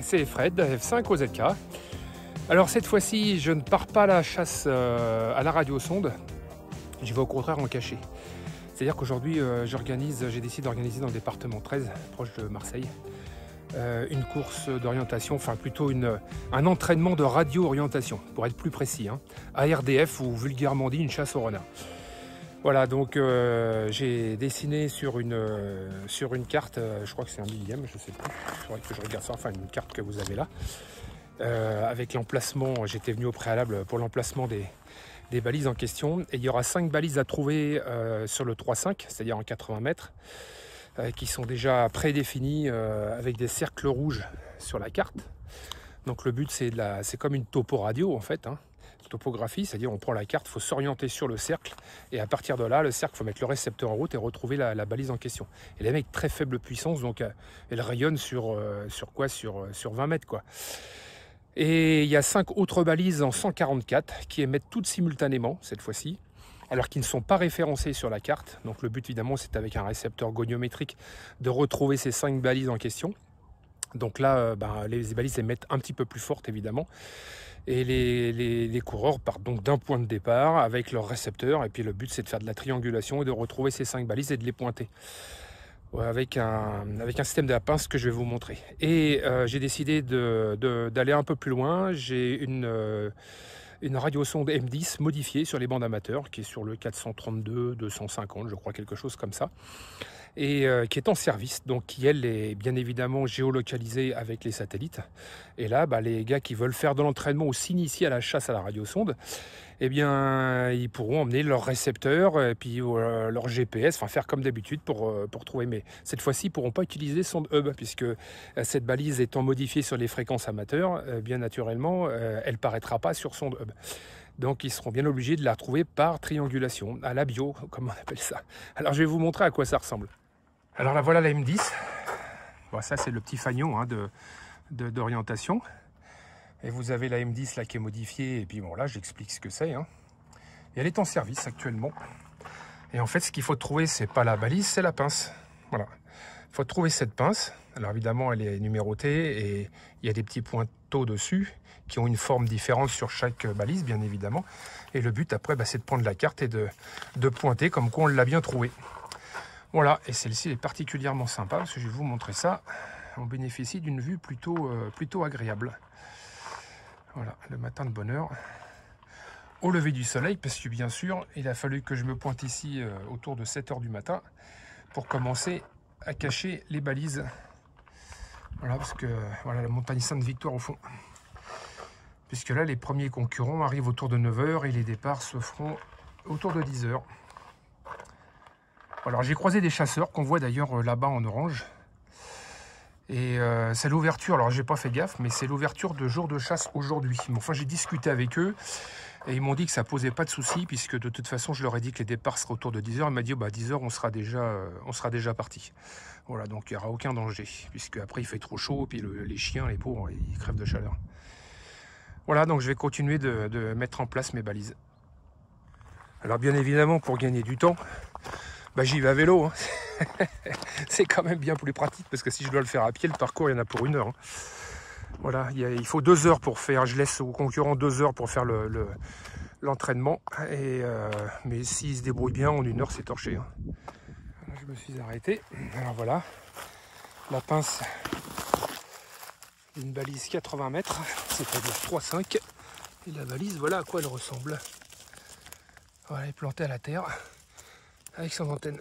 c'est Fred, F5 au ZK. Alors cette fois-ci, je ne pars pas à la chasse à la radiosonde, je vais au contraire en cacher. C'est-à-dire qu'aujourd'hui, j'ai décidé d'organiser dans le département 13, proche de Marseille, une course d'orientation, enfin plutôt un entraînement de radio-orientation, pour être plus précis, hein, ARDF ou vulgairement dit une chasse au renard. Voilà, donc j'ai dessiné sur une carte, je crois que c'est un millième, je sais plus, il faudrait que je regarde ça, enfin une carte que vous avez là, avec l'emplacement, j'étais venu au préalable pour l'emplacement des balises en question, et il y aura 5 balises à trouver sur le 3-5, c'est-à-dire en 80 mètres, qui sont déjà prédéfinies avec des cercles rouges sur la carte. Donc le but c'est comme une topo radio en fait, hein. Topographie, c'est-à-dire on prend la carte, il faut s'orienter sur le cercle et à partir de là, le cercle, il faut mettre le récepteur en route et retrouver la balise en question. Et les mecs, très faible puissance, donc elle rayonne sur 20 mètres quoi. Et il y a 5 autres balises en 144 qui émettent toutes simultanément cette fois-ci, alors qu'ils ne sont pas référencés sur la carte. Donc le but évidemment c'est avec un récepteur goniométrique de retrouver ces 5 balises en question. Donc là, les balises émettent un petit peu plus fortes évidemment. Et les coureurs partent donc d'un point de départ avec leur récepteur. Et puis le but c'est de faire de la triangulation et de retrouver ces 5 balises et de les pointer. Avec un système de la pince que je vais vous montrer. Et j'ai décidé d'aller un peu plus loin. J'ai une radiosonde M10 modifiée sur les bandes amateurs, qui est sur le 432, 250, je crois, quelque chose comme ça. Et qui est en service, donc qui elle est bien évidemment géolocalisée avec les satellites. Et là, les gars qui veulent faire de l'entraînement ou s'initier à la chasse à la radiosonde, eh bien, ils pourront emmener leur récepteur et puis leur GPS, enfin faire comme d'habitude pour trouver. Mais cette fois-ci, ils ne pourront pas utiliser sonde hub, puisque cette balise étant modifiée sur les fréquences amateurs, bien naturellement, elle ne paraîtra pas sur sonde hub. Donc ils seront bien obligés de la retrouver par triangulation, à la bio, comme on appelle ça. Alors je vais vous montrer à quoi ça ressemble. Alors là voilà la M10. Bon, ça c'est le petit fanion hein, d'orientation. Et vous avez la M10 là qui est modifiée, et puis bon là j'explique ce que c'est. Hein. Et elle est en service actuellement. Et en fait ce qu'il faut trouver, c'est pas la balise, c'est la pince. Voilà. Il faut trouver cette pince. Alors évidemment elle est numérotée et il y a des petits pointeaux dessus qui ont une forme différente sur chaque balise bien évidemment. Et le but après c'est de prendre la carte et de pointer comme quoi on l'a bien trouvé. Voilà, et celle-ci est particulièrement sympa parce que je vais vous montrer ça. On bénéficie d'une vue plutôt agréable. Voilà, le matin de bonne heure. Au lever du soleil, parce que bien sûr, il a fallu que je me pointe ici autour de 7 h du matin pour commencer à cacher les balises. Voilà, parce que voilà la montagne Sainte-Victoire au fond. Puisque là, les premiers concurrents arrivent autour de 9 h et les départs se feront autour de 10 h. Alors j'ai croisé des chasseurs qu'on voit d'ailleurs là-bas en orange. Et c'est l'ouverture, alors j'ai pas fait gaffe, mais c'est l'ouverture de jour de chasse aujourd'hui. Enfin j'ai discuté avec eux et ils m'ont dit que ça posait pas de soucis puisque de toute façon je leur ai dit que les départs seraient autour de 10 h. Il m'a dit 10 h on sera déjà parti. Voilà, donc il n'y aura aucun danger puisque après il fait trop chaud et puis les chiens, les pauvres, ils crèvent de chaleur. Voilà, donc je vais continuer de mettre en place mes balises. Alors bien évidemment pour gagner du temps, j'y vais à vélo. Hein. C'est quand même bien plus pratique parce que si je dois le faire à pied, le parcours il y en a pour 1 heure. Hein. Voilà, il faut 2 heures pour faire. Je laisse aux concurrents 2 heures pour faire l'entraînement. Mais s'ils se débrouillent bien, en 1 heure c'est torché. Hein. Voilà, je me suis arrêté. Alors voilà, la pince d'une balise 80 mètres, c'est-à-dire 3,5. Et la balise, voilà à quoi elle ressemble. Voilà, elle est plantée à la terre avec son antenne.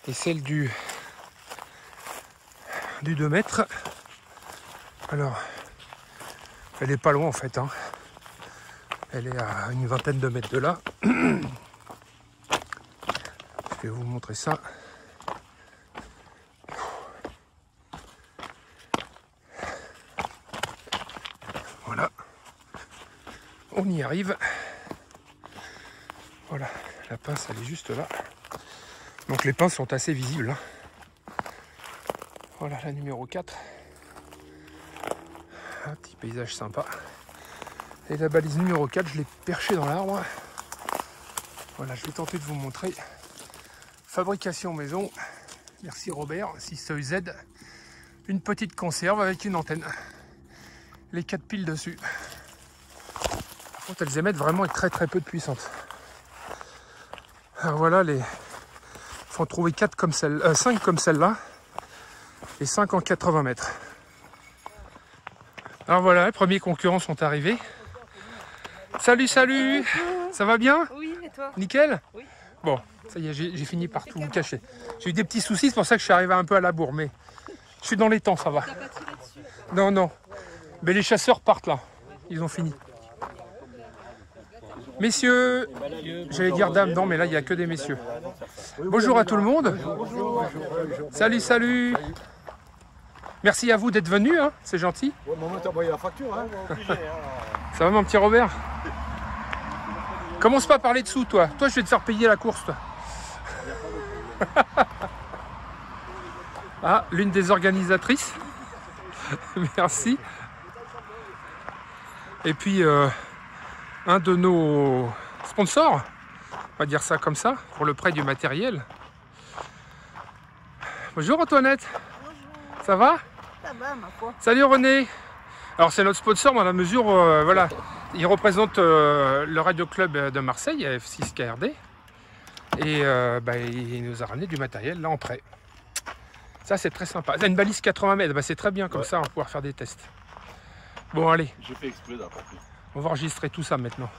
Et celle du 2 mètres, alors elle est pas loin en fait, hein. Elle est à une vingtaine de mètres de là. Je vais vous montrer ça. Voilà, on y arrive. Voilà, la pince elle est juste là. Donc les pinces sont assez visibles. Hein. Voilà la numéro 4. Un petit paysage sympa. Et la balise numéro 4, je l'ai perchée dans l'arbre. Voilà, je vais tenter de vous montrer. Fabrication maison, Merci Robert, 6EZ. Une petite conserve avec une antenne. Les 4 piles dessus. Par contre, elles émettent vraiment très très peu de puissance. Alors voilà, il faut en trouver 5 comme celle-là. Et 5 en 80 mètres. Alors voilà, les premiers concurrents sont arrivés. Salut, salut! Ça va bien? Oui, et toi? Nickel? Oui. Bon, ça y est, j'ai fini par tout vous cacher. J'ai eu des petits soucis, c'est pour ça que je suis arrivé un peu à la bourre, mais je suis dans les temps, ça va. T'as pas tiré dessus? Non, non. Mais les chasseurs partent là. Ils ont fini. Messieurs, j'allais dire dames, non, mais là, il n'y a que des messieurs. Bonjour à tout le monde. Salut, salut. Merci à vous d'être venus, hein, c'est gentil. Ouais, maman t'a envoyé la facture, hein. Ça va, mon petit Robert? Commence pas à parler de sous, toi. Toi, je vais te faire payer la course, toi. Ah, l'une des organisatrices. Merci. Et puis, un de nos sponsors, on va dire ça comme ça, pour le prêt du matériel. Bonjour Antoinette. Bonjour. Ça va? Ça va, ma foi. Salut René. Alors c'est notre sponsor dans la mesure, voilà, il représente le Radio Club de Marseille, F6 KRD. Et il nous a ramené du matériel là en prêt. Ça c'est très sympa. Une balise 80 mètres, c'est très bien comme ça, on va pouvoir faire des tests. Bon allez. J'ai fait exprès d'après. On va enregistrer tout ça maintenant.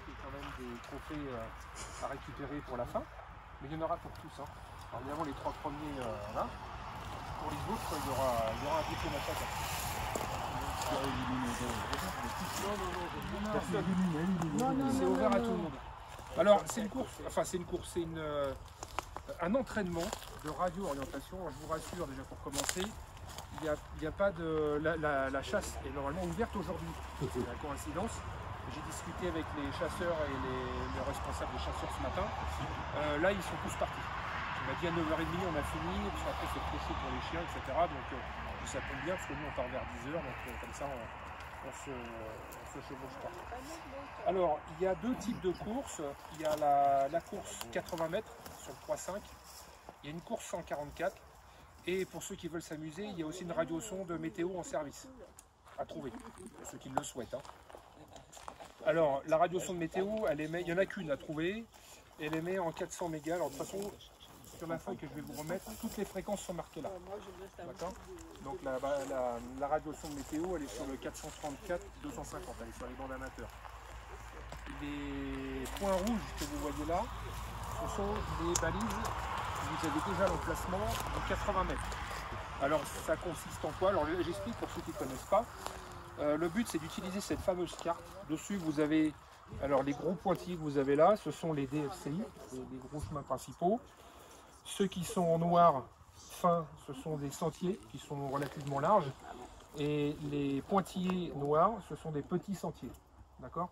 Il y a quand même des trophées à récupérer pour la fin, mais il y en aura pour tous. Hein. Alors évidemment les 3 premiers là. Pour les autres, il y aura un diplôme à chacun. C'est ouvert à tout le monde. Alors c'est une course, c'est un entraînement de radio-orientation. Je vous rassure déjà pour commencer. Il n'y a pas de... La chasse est normalement ouverte aujourd'hui. C'est la coïncidence. J'ai discuté avec les chasseurs et les responsables des chasseurs ce matin. Là, ils sont tous partis. On m'a dit à 9h30, on a fini, parce qu'après c'est trop chaud pour les chiens, etc. Donc ça tombe bien, parce que nous on part vers 10h, donc comme ça on se chevauche pas. Alors, il y a 2 types de courses. Il y a la course 80 mètres sur le 3.5. Il y a une course 144. Et pour ceux qui veulent s'amuser, il y a aussi une radio-son de météo en service à trouver, pour ceux qui le souhaitent. Hein. Alors, la radio-son de météo, il n'y en a qu'une à trouver. Elle émet en 400 mégas. Alors, de toute façon, sur la feuille que je vais vous remettre, toutes les fréquences sont marquées là. D'accord. Donc, la radio-son de météo, elle est sur le 434 250. Elle est sur les bandes amateurs. Les points rouges que vous voyez là, ce sont des balises. Vous avez déjà l'emplacement en 80 mètres. Alors ça consiste en quoi? Alors j'explique pour ceux qui ne connaissent pas. Le but c'est d'utiliser cette fameuse carte. Dessus vous avez alors les gros pointillés que vous avez là, ce sont les DFCI, les gros chemins principaux. Ceux qui sont en noir fin, ce sont des sentiers qui sont relativement larges. Et les pointillés noirs, ce sont des petits sentiers. D'accord?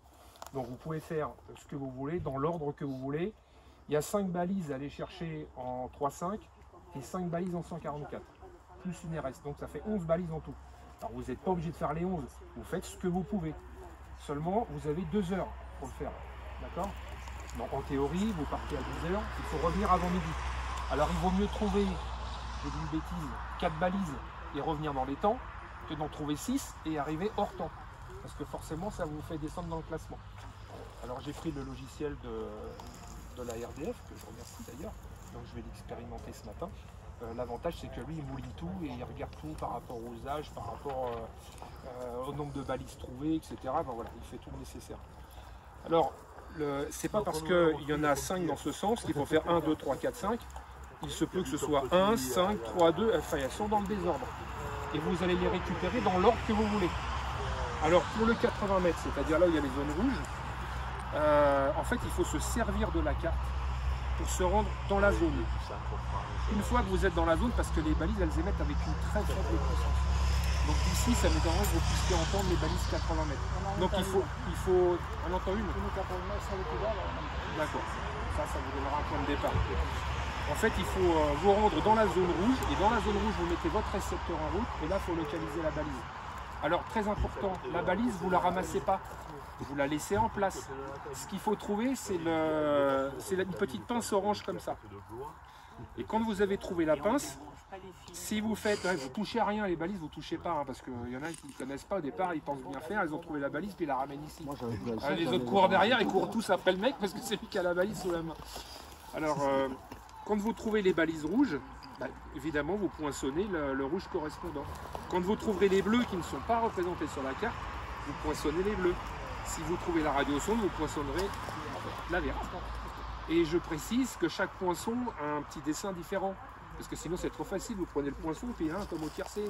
Donc vous pouvez faire ce que vous voulez, dans l'ordre que vous voulez. Il y a 5 balises à aller chercher en 3.5 et 5 balises en 144, plus une RS. Donc ça fait 11 balises en tout. Alors vous n'êtes pas obligé de faire les 11, vous faites ce que vous pouvez. Seulement, vous avez 2 heures pour le faire. D'accord? Donc en théorie, vous partez à 10h, il faut revenir avant midi. Alors il vaut mieux trouver, je dis une bêtise, 4 balises et revenir dans les temps, que d'en trouver 6 et arriver hors temps. Parce que forcément, ça vous fait descendre dans le classement. Alors j'ai pris le logiciel de la RDF, que je remercie d'ailleurs, donc je vais l'expérimenter ce matin. L'avantage c'est que lui il mouline tout et il regarde tout par rapport aux âges, par rapport au nombre de balises trouvées, etc. Ben voilà, il fait tout le nécessaire. Alors, c'est pas parce qu'il y en a 5 dans ce sens qu'il faut faire 1, 2, 3, 4, 5. Il se peut que ce soit 1, 5, 3, 2, enfin elles sont dans le désordre. Et vous allez les récupérer dans l'ordre que vous voulez. Alors pour le 80 mètres, c'est-à-dire là où il y a les zones rouges, en fait, il faut se servir de la carte pour se rendre dans la zone. Une fois que vous êtes dans la zone, parce que les balises, elles émettent avec une très faible puissance. Donc ici, ça m'étonnerait que vous puissiez entendre les balises 80 mètres. Donc il faut... On entend une? D'accord. Ça vous donnera un point de départ. En fait, il faut vous rendre dans la zone rouge. Et dans la zone rouge, vous mettez votre récepteur en route. Et là, il faut localiser la balise. Alors, très important, la balise, vous ne la ramassez pas. Vous la laissez en place. Ce qu'il faut trouver, c'est une petite pince orange comme ça. Et quand vous avez trouvé la pince, si vous faites, vous touchez à rien les balises, vous touchez pas, hein, parce qu'il y en a qui ne connaissent pas au départ, ils pensent bien faire, ils ont trouvé la balise puis ils la ramènent ici. Les autres courent derrière, ils courent tous après le mec parce que c'est lui qui a la balise sous la main. Alors, quand vous trouvez les balises rouges, bah, évidemment vous poinçonnez le rouge correspondant. Quand vous trouverez les bleus qui ne sont pas représentés sur la carte, vous poinçonnez les bleus. Si vous trouvez la radiosonde, vous poinçonnerez la verte. Et je précise que chaque poinçon a un petit dessin différent. Parce que sinon c'est trop facile, vous prenez le poinçon, puis hein, comme au tiercé,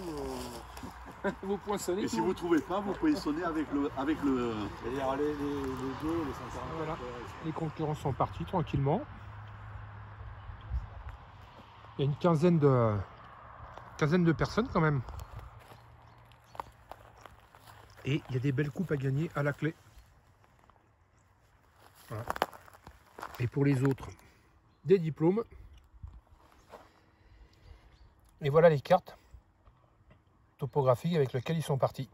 vous poinçonnez. Et si vous ne trouvez pas, vous poinçonnez avec le. C'est-à-dire les 2, les 144. Voilà. Les concurrents sont partis tranquillement. Il y a une quinzaine de personnes quand même. Et il y a des belles coupes à gagner à la clé. Voilà. Et pour les autres, des diplômes. Et voilà les cartes topographiques avec lesquelles ils sont partis.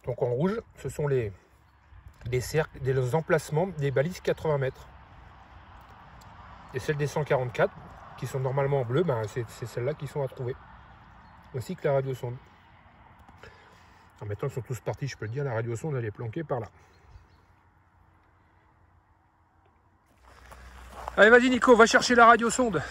Donc en rouge, ce sont les cercles, les emplacements des balises 80 mètres. Et celles des 144, qui sont normalement en bleu, ben c'est celles-là qui sont à trouver. Ainsi que la radiosonde. En maintenant qu'ils sont tous partis, je peux le dire, la radiosonde elle est planquée par là. Allez, vas-y Nico, va chercher la radiosonde.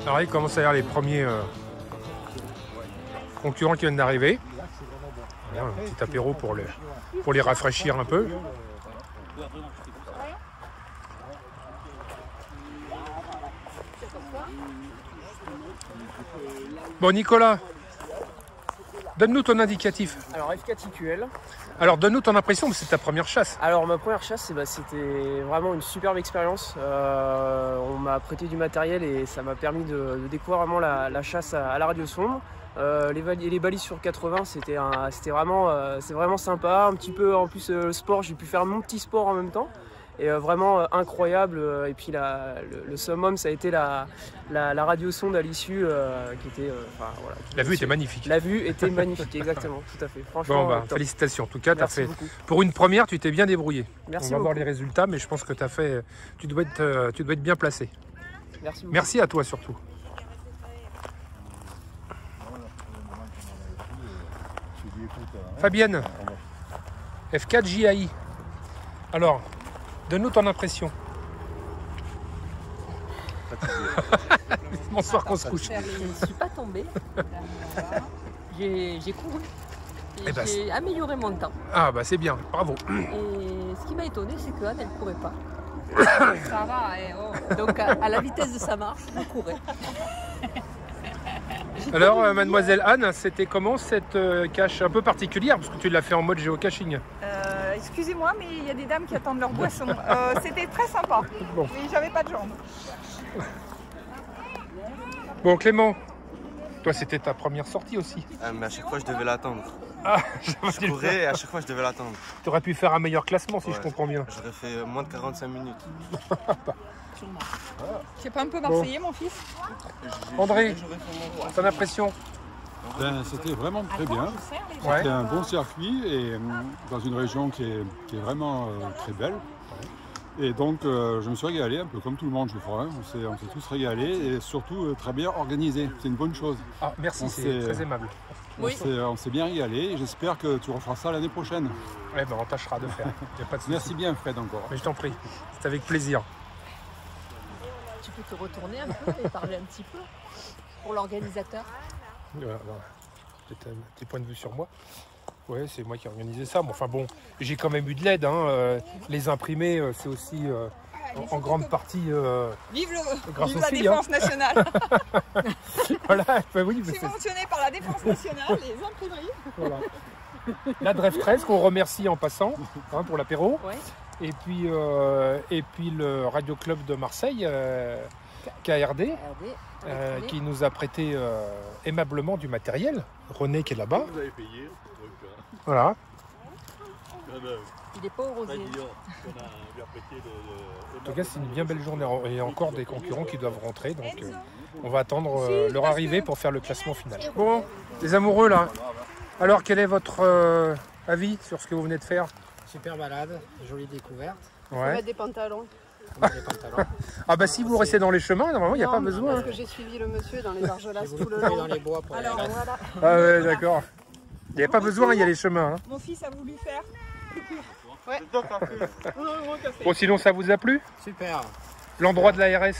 Alors il commence à y avoir les premiers concurrents qui viennent d'arriver. Un petit apéro pour les rafraîchir un peu. Bon Nicolas, Donne-nous ton indicatif. Alors F4 IQL. Alors donne-nous ton impression, c'est ta première chasse. Alors ma première chasse, c'était vraiment une superbe expérience. On m'a prêté du matériel et ça m'a permis de découvrir vraiment la chasse à la radiosonde. Les balises sur 80, c'était vraiment sympa. Un petit peu en plus le sport, j'ai pu faire mon petit sport en même temps. Et vraiment incroyable. Et puis le summum, ça a été la radiosonde à l'issue qui était. Voilà, la vue était magnifique. La vue était magnifique, exactement, tout à fait. Franchement, bon, félicitations. En tout cas, merci beaucoup. Pour une première, tu t'es bien débrouillé. Merci. On va voir les résultats, mais je pense que tu dois être bien placé. Merci beaucoup. Merci à toi surtout. Fabienne, F4 JAI. Alors, donne-nous ton impression. Bonsoir qu'on se couche. Je ne suis pas tombée. J'ai couru. Et ben, j'ai amélioré mon temps. Ah bah c'est bien, bravo. Et ce qui m'a étonné, c'est qu'Anne, elle ne courait pas. Ça va, Donc à la vitesse de sa marche, elle courait. Alors, mademoiselle Anne, c'était comment cette cache un peu particulière, parce que tu l'as fait en mode géocaching? Excusez-moi, mais il y a des dames qui attendent leur boisson. C'était très sympa, bon. Mais j'avais pas de jambes. Bon, Clément, toi, c'était ta première sortie aussi. Mais à chaque fois, je devais l'attendre. Ah, je courais et à chaque fois, je devais l'attendre. Tu aurais pu faire un meilleur classement, si je comprends bien. J'aurais fait moins de 45 minutes. C'est pas un peu marseillais, mon fils? André, ton impression? C'était vraiment très bien. Ouais. C'était un bon circuit et dans une région qui est vraiment très belle. Et donc je me suis régalé, un peu comme tout le monde je crois. On s'est tous régalés et surtout très bien organisé. C'est une bonne chose. Ah, merci, c'est très aimable. Oui. On s'est bien régalé et j'espère que tu referas ça l'année prochaine. Ouais, ben, on tâchera de faire. Y a pas de souci. Merci bien Fred encore. Mais je t'en prie, c'est avec plaisir. Tu peux te retourner un peu et parler un petit peu pour l'organisateur. Voilà. Peut-être un petit point de vue sur moi. Ouais, c'est moi qui ai organisé ça. Mais enfin bon, j'ai quand même eu de l'aide. Les imprimés, c'est aussi en grande partie Vive grâce aux la filles, Défense nationale. Voilà, ben oui, C'est mentionné par la Défense nationale, les imprimeries. Voilà. La Drève 13 qu'on remercie en passant pour l'apéro. Ouais. Et puis le Radio Club de Marseille, KRD, qui nous a prêté aimablement du matériel. René qui est là-bas. Vous avez payé. Voilà. Il n'est pas au rosier. En tout cas, c'est une bien belle journée. Il y a encore des concurrents qui doivent rentrer. Donc on va attendre leur arrivée pour faire le classement final. Bon, les amoureux là. Alors, quel est votre avis sur ce que vous venez de faire? Super balade, jolie découverte. Ouais. Mettre des pantalons. Des pantalons. Ah bah si vous restez dans les chemins, normalement il n'y a pas besoin. Parce que j'ai suivi le monsieur dans les Argelas J'ai tout voulu le couper long. dans les bois pour Alors aller. voilà. Ah ouais, d'accord. Il n'y a pas besoin, il y a les chemins. Mon fils a voulu faire. Bon, sinon ça vous a plu? Super. L'endroit de l'ARS,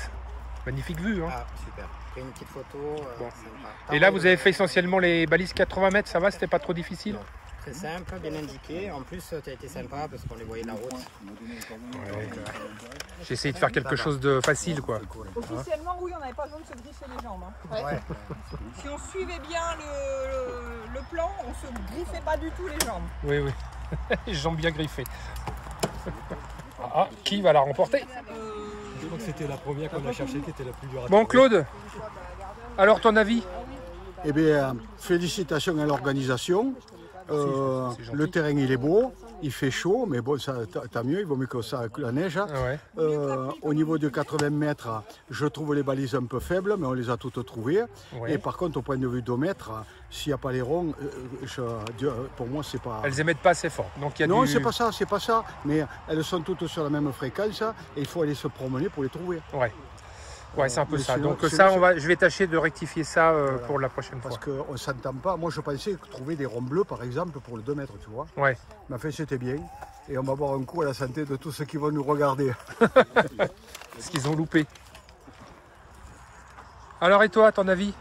magnifique vue. Ah, super. Pris une petite photo. Sympa. Et là vous avez fait essentiellement les balises 80 mètres, ça va? C'était pas trop difficile? Non. Très simple, bien indiqué. En plus, tu as été sympa parce qu'on les voyait de la route. Ouais. J'ai essayé de faire quelque chose de facile quoi. Officiellement, oui, on n'avait pas besoin de se griffer les jambes. Ouais. Si on suivait bien le plan, on se griffait pas du tout les jambes. Oui, oui. Les jambes bien griffées. Ah, qui va la remporter? Je crois que c'était la première qu'on a cherchée qui était la plus dure à Bon trouver. Claude, alors ton avis? Eh bien, félicitations à l'organisation. Le terrain il est beau, il fait chaud, mais bon, ça, tant mieux, il vaut mieux que ça que la neige. Ah ouais. Au niveau de 80 mètres, je trouve les balises un peu faibles, mais on les a toutes trouvées. Ouais. Et par contre, au point de vue d'omètre, s'il n'y a pas les ronds, pour moi, c'est pas. Elles émettent pas assez fort. Donc il y a Non, du... c'est pas ça, mais elles sont toutes sur la même fréquence et il faut aller se promener pour les trouver. Ouais, c'est un peu Mais ça. sinon- Donc sinon, ça, c'est- je vais tâcher de rectifier ça pour la prochaine Parce fois. qu'on ne s'entend pas. Moi, je pensais trouver des ronds bleus, par exemple, pour le 2 mètres, tu vois. Ouais. Mais en fait, c'était bien. Et on va boire un coup à la santé de tous ceux qui vont nous regarder. Ce qu'ils ont loupé. Alors et toi, ton avis?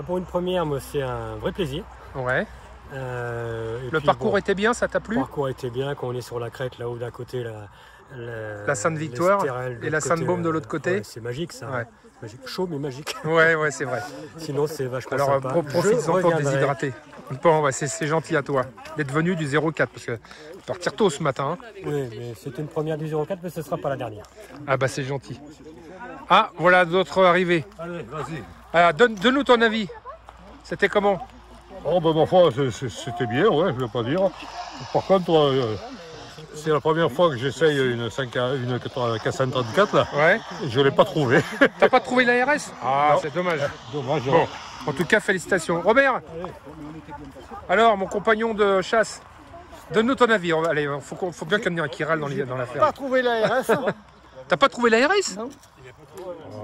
Pour une première, moi, c'est un vrai plaisir. Ouais. Et Le puis, parcours bon, était bien, ça t'a plu? Le parcours était bien quand on est sur la crête là-haut d'à côté, La Sainte-Victoire l'esterel de et la l'autre côté, Sainte-Baume de l'autre côté. ouais, c'est magique ça. Ouais. Magique. Chaud mais magique. Ouais, c'est vrai. Sinon c'est vachement Alors sympa. profites-en Je pour te reviendrai. déshydrater. Bon, bah, c'est gentil à toi d'être venu du 04 parce que tu partir tôt ce matin. Hein. Oui, mais c'était une première du 04, mais ce ne sera pas la dernière. Ah bah c'est gentil. Ah, voilà d'autres arrivés. Allez, vas-y. Alors, donne-nous ton avis. C'était comment? Oh, ben, ma foi, c'était bien, ouais, je ne vais pas dire. Par contre, c'est la première fois que j'essaye une 434 là. Ouais. Et je ne l'ai pas trouvé. T'as pas trouvé l'ARS? Ah, c'est dommage. Dommage. Bon, en tout cas, félicitations. Robert, alors, mon compagnon de chasse, donne-nous ton avis. Allez, faut bien qu'il y en ait un qui râle dans l'affaire. Pas trouvé l'ARS. T'as pas trouvé l'ARS? Non.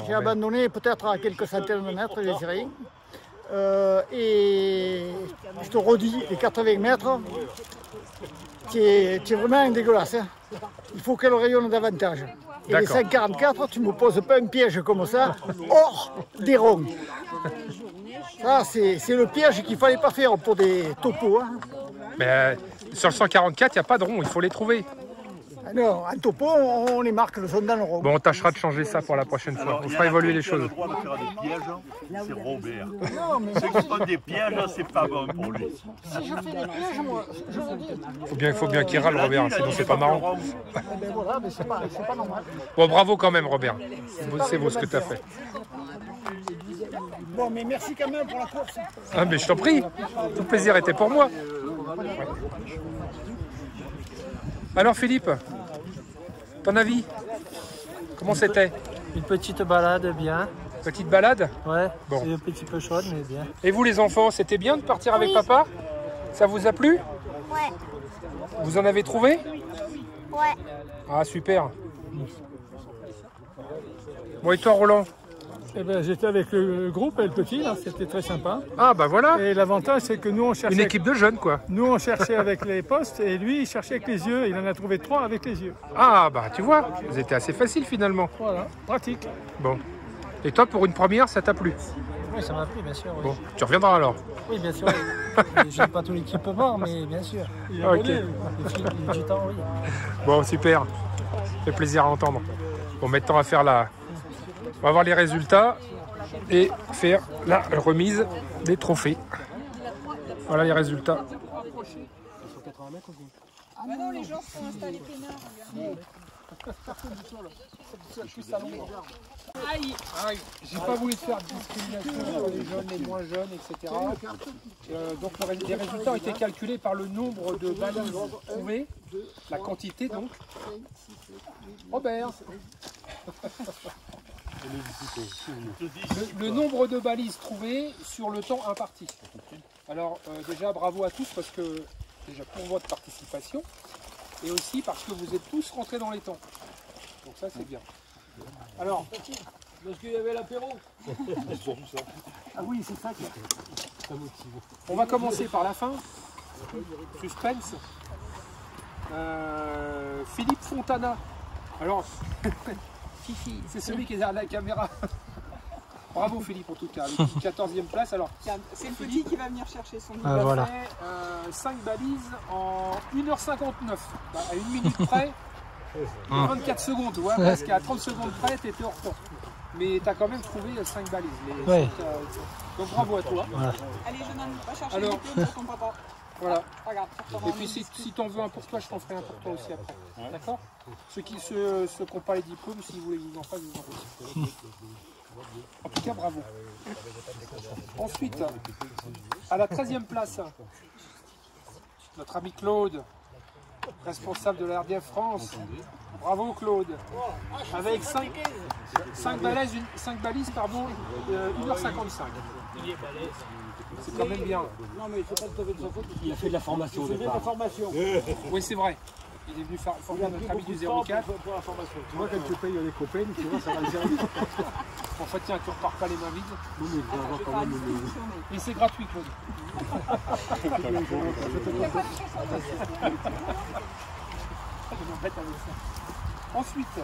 J'ai abandonné peut-être à quelques centaines de mètres les séries. Et je te redis, les 80 mètres, c'est vraiment dégueulasse. Hein. Il faut qu'elle rayonne davantage. Et les 144, tu ne me poses pas un piège comme ça, hors des ronds. Ça, c'est le piège qu'il ne fallait pas faire pour des topos. Hein. Mais sur le 144, il n'y a pas de rond, il faut les trouver. Non, en topo, on les marque, le sont dans le rond. Bon, on tâchera de changer ça pour la prochaine fois. On fera évoluer les choses. Le droit de faire des pièges, c'est Robert. Ceux qui font des pièges, c'est pas bon pour lui. Si je fais des pièges, moi, je le dis. Faut bien qu'il râle, Robert, sinon c'est pas marrant. Ben voilà, mais c'est pas normal. Bon, bravo quand même, Robert. C'est beau ce que tu as fait. Bon, mais merci quand même pour la course. Ah, mais je t'en prie. Tout le plaisir était pour moi. Alors, Philippe, ton avis? Comment c'était? Une petite balade, bien. Petite balade? Ouais, bon. C'est un petit peu chaude, mais bien. Et vous, les enfants, c'était bien de partir avec papa? Ça vous a plu? Ouais. Vous en avez trouvé? Ouais. Ah, super. Bon, et toi, Roland? Eh ben, j'étais avec le groupe et le petit, c'était très sympa. Ah bah voilà. Et l'avantage, c'est que nous on cherchait... Une équipe de jeunes, quoi. Nous on cherchait avec les postes et lui il cherchait avec les yeux. Il en a trouvé 3 avec les yeux. Ah bah tu vois, vous étiez assez facile finalement. Voilà, pratique. Bon. Et toi, pour une première, ça t'a plu? Oui, ça m'a plu, bien sûr. Oui. Bon, tu reviendras alors? Oui, bien sûr. Je n'ai pas tout l'équipement, mais bien sûr. Ok. Du temps, oui. Bon, super. Ça fait plaisir à entendre. Bon, maintenant, on va faire la... On va voir les résultats et faire la remise des trophées. Voilà les résultats. Ah non, les gens sont installés peinards, regardez. Aïe, j'ai pas voulu faire de discrimination sur les jeunes, les moins jeunes, etc. Donc les résultats ont été calculés par le nombre de balises trouvées, la quantité donc. Robert. Le nombre de balises trouvées sur le temps imparti. Alors déjà bravo à tous parce que déjà pour votre participation et aussi parce que vous êtes tous rentrés dans les temps. Donc ça c'est bien. Alors, parce qu'il y avait l'apéro. Ah oui, c'est ça qui on va commencer par la fin. Suspense. Philippe Fontana. Alors, Fifi, c'est celui qui est derrière la caméra. Bravo Philippe en tout cas, le 14e place. Alors, c'est le petit qui va venir chercher son il a fait 5 balises en 1h59, à 1 minute près, 24 secondes, ouais, parce qu'à 30 secondes près, tu étais hors temps. Mais tu as quand même trouvé 5 balises. Ouais. Donc bravo à toi. Voilà. Allez jeune homme, va chercher Alors, le diplôme pour ton papa. Voilà. Regarde, et puis si t'en veux un pour toi, je t'en ferai un pour toi aussi après. D'accord? Ceux qui n'ont pas les diplômes, si vous voulez que je vous en fasse, je vous en fasse. En tout cas, bravo. Ensuite, à la 13e place, notre ami Claude, responsable de la RDF France. Bravo Claude. Avec 5 balises, 1h55. C'est quand même bien. Non mais c'est pas tout à fait de sa faute. Il a fait de la formation. Il faisait de la formation. Oui, c'est vrai. Il est venu former notre ami du 04. Pour la formation. Tu vois, quand tu payes les copains, tu vois, ça va le servir. En fait, tiens, tu repars pas les mains vides. Oui, mais il va avoir quand même Et c'est gratuit, Claude. Ensuite,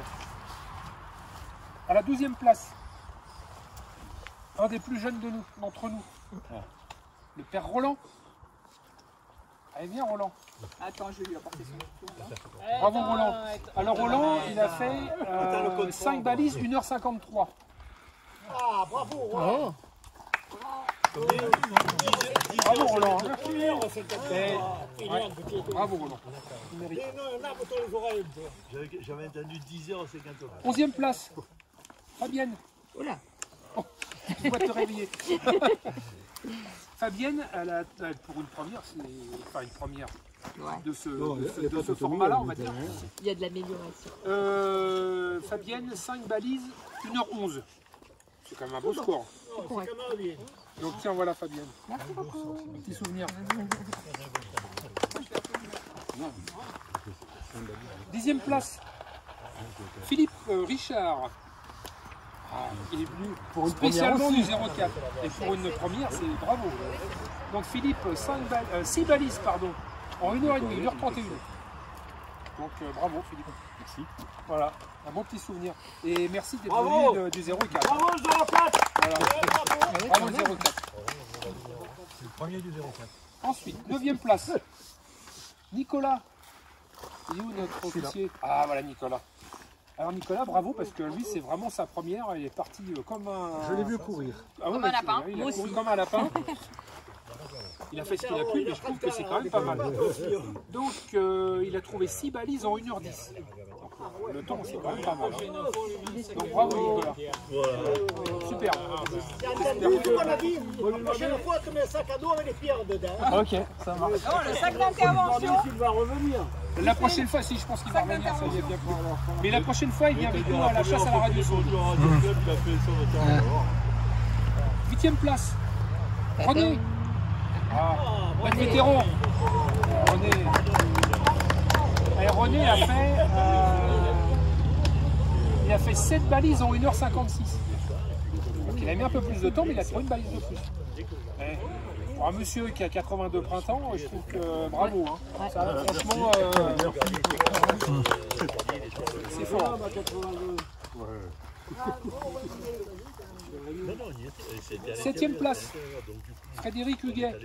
à la 12e place, un des plus jeunes d'entre nous, le père Roland, Allez, viens Roland. Attends, je vais lui apporter son tour. Bravo Roland. Alors Roland, il a fait 5 balises, 1h53. Ah, bravo Roland. Bravo Roland. Bravo Roland. J'avais entendu 10h50. 11e place. Fabienne. Oula. Tu dois te réveiller. Fabienne, pour une première, enfin une première de ce format-là, on va dire. Il y a de l'amélioration. Fabienne, 5 balises, 1h11. C'est quand même un beau score. Donc tiens, voilà Fabienne. Merci beaucoup. Petit souvenir. 10e place. Philippe Richard. Il est venu spécialement du 04. Et pour une première, c'est bravo. Donc Philippe, 6 balises pardon, en 1h30, 1h31. Donc bravo Philippe. Merci. Voilà, un bon petit souvenir. Et merci d'être venu du 04. Bravo 04. Voilà. Bravo 04. C'est le premier du 04. Ensuite, 9e place. Nicolas. Il est où notre officier? Ah voilà Nicolas. Alors Nicolas, bravo, parce que lui, c'est vraiment sa première. Il est parti comme un... Je l'ai vu courir. Ah, comme un lapin. Il a couru comme un lapin. Il a fait ce qu'il a pu, mais je trouve que c'est quand même pas mal. Donc, il a trouvé 6 balises en 1h10. Le temps, c'est quand même pas mal. Donc, bravo Nicolas. Super. La prochaine fois, tu mets un sac à dos avec les pierres dedans. Ok, ça marche. Non, le sac d'intervention. Il va revenir. La prochaine fois, si je pense qu'il va revenir, ça y est bien plus. Mais la prochaine fois, il vient avec nous à la chasse à la radio. 8e place. René. Ah, notre vétéran. René. Et René a fait 7 balises en 1h56. Donc il a mis un peu plus de temps, mais il a trouvé une balise de plus. Et pour un monsieur qui a 82 printemps, je trouve que bravo. Hein. Ça, franchement, c'est fort. 7e place. Frédéric Huguet.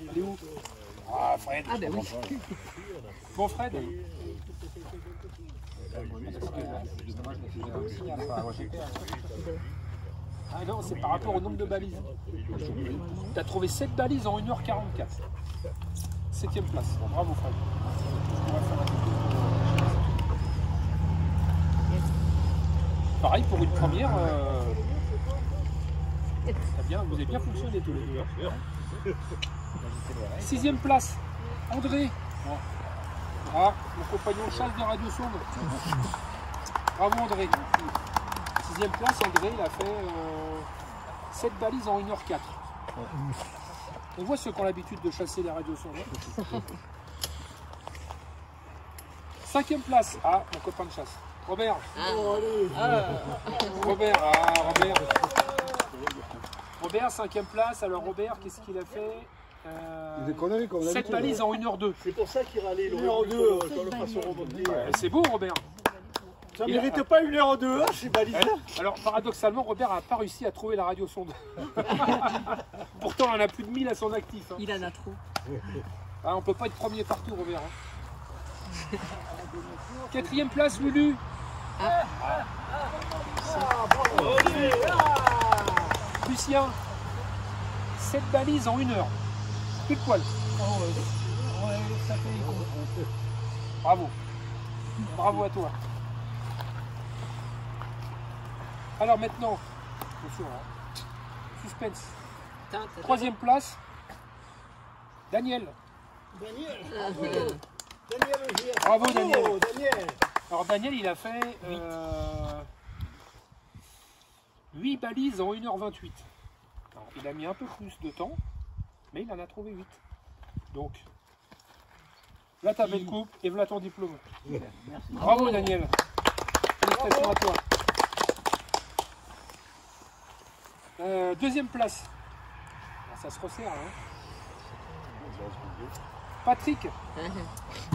Il est où? Ah, Fred. Ah, ben oui. Bon, Fred. Ah non, c'est par rapport au nombre de balises. Tu as trouvé 7 balises en 1h44. 7e place. Bon, bravo, Fred. Pareil pour une première. Vous avez bien fonctionné tous les deux. 6e place, André. Ah, mon compagnon chasse de Radio Sonde. Bravo André. 6e place, André, il a fait 7 balises en 1h04. On voit ceux qui ont l'habitude de chasser les radios sondes. 5e place, ah, mon copain de chasse. Robert. Robert, Robert. Robert, 5e place. Alors Robert, qu'est-ce qu'il a fait? 7 balises en 1h02. C'est pour ça qu'il râlait le 1h02 sur le façon remonté. C'est beau Robert. Ça ne mérite pas 1h02 ces balises. Alors paradoxalement, Robert n'a pas réussi à trouver la radio sonde. Pourtant, il en a plus de 1000 à son actif. Hein. Il en a trop. Ah, on peut pas être premier partout, Robert. Hein. 4e place, Lulu. Lucien, 7 balises en 1 heure. Plus de poil. Bravo. Bravo à toi. Alors maintenant, attention, hein. Suspense. 3e place, Daniel. Bravo Daniel. Alors Daniel, il a fait 8 balises en 1h28. Alors, il a mis un peu plus de temps, mais il en a trouvé 8. Donc, là ta belle coupe et voilà ton diplôme. Bravo Daniel. Félicitations à toi. 2e place. Ça se resserre. Hein. Patrick.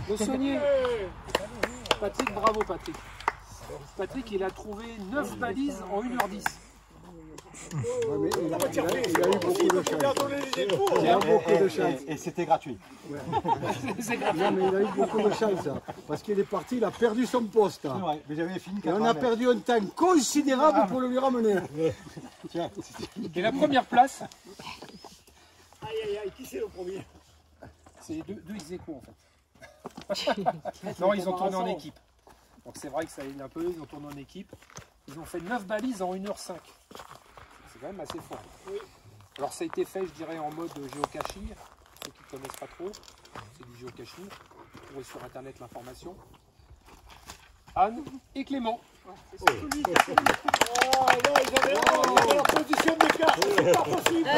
Le saunier. Patrick, bravo Patrick. Patrick, il a trouvé 9 balises en 1h10. mais il a eu beaucoup de chance. Il a beaucoup de chance. Et c'était gratuit. Ouais. Non, mais il a eu beaucoup de chance, parce qu'il est parti, il a perdu son poste. C'est vrai, mais j'avais fini. Et on a perdu un temps considérable pour le lui ramener. Tiens. Et la première place, Aïe aïe aïe, qui c'est le premier? c'est deux ex-aequo en fait. Non, ils ont tourné en équipe. Donc c'est vrai que ça aide un peu, ils ont tourné en équipe. Ils ont fait 9 balises en 1h05. C'est quand même assez fort. Oui. Alors ça a été fait, je dirais, en mode géocaching. Ceux qui ne connaissent pas trop, c'est du géocaching. Vous trouvez sur internet l'information. Anne et Clément. Oh non, ils avaient la position de carte, c'est pas possible.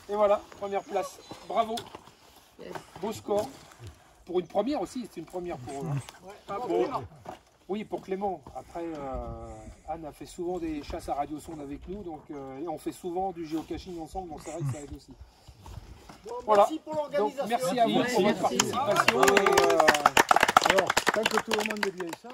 Et voilà, première place. Bravo. Beau score. Pour une première aussi, c'est une première pour eux. Bon. Oui, pour Clément. Après, Anne a fait souvent des chasses à radiosonde avec nous, donc et on fait souvent du géocaching ensemble, donc c'est vrai que ça aide aussi. Bon, voilà. merci pour l'organisation. Donc, merci à vous pour votre participation. Alors, tant que tout le monde est bien sage.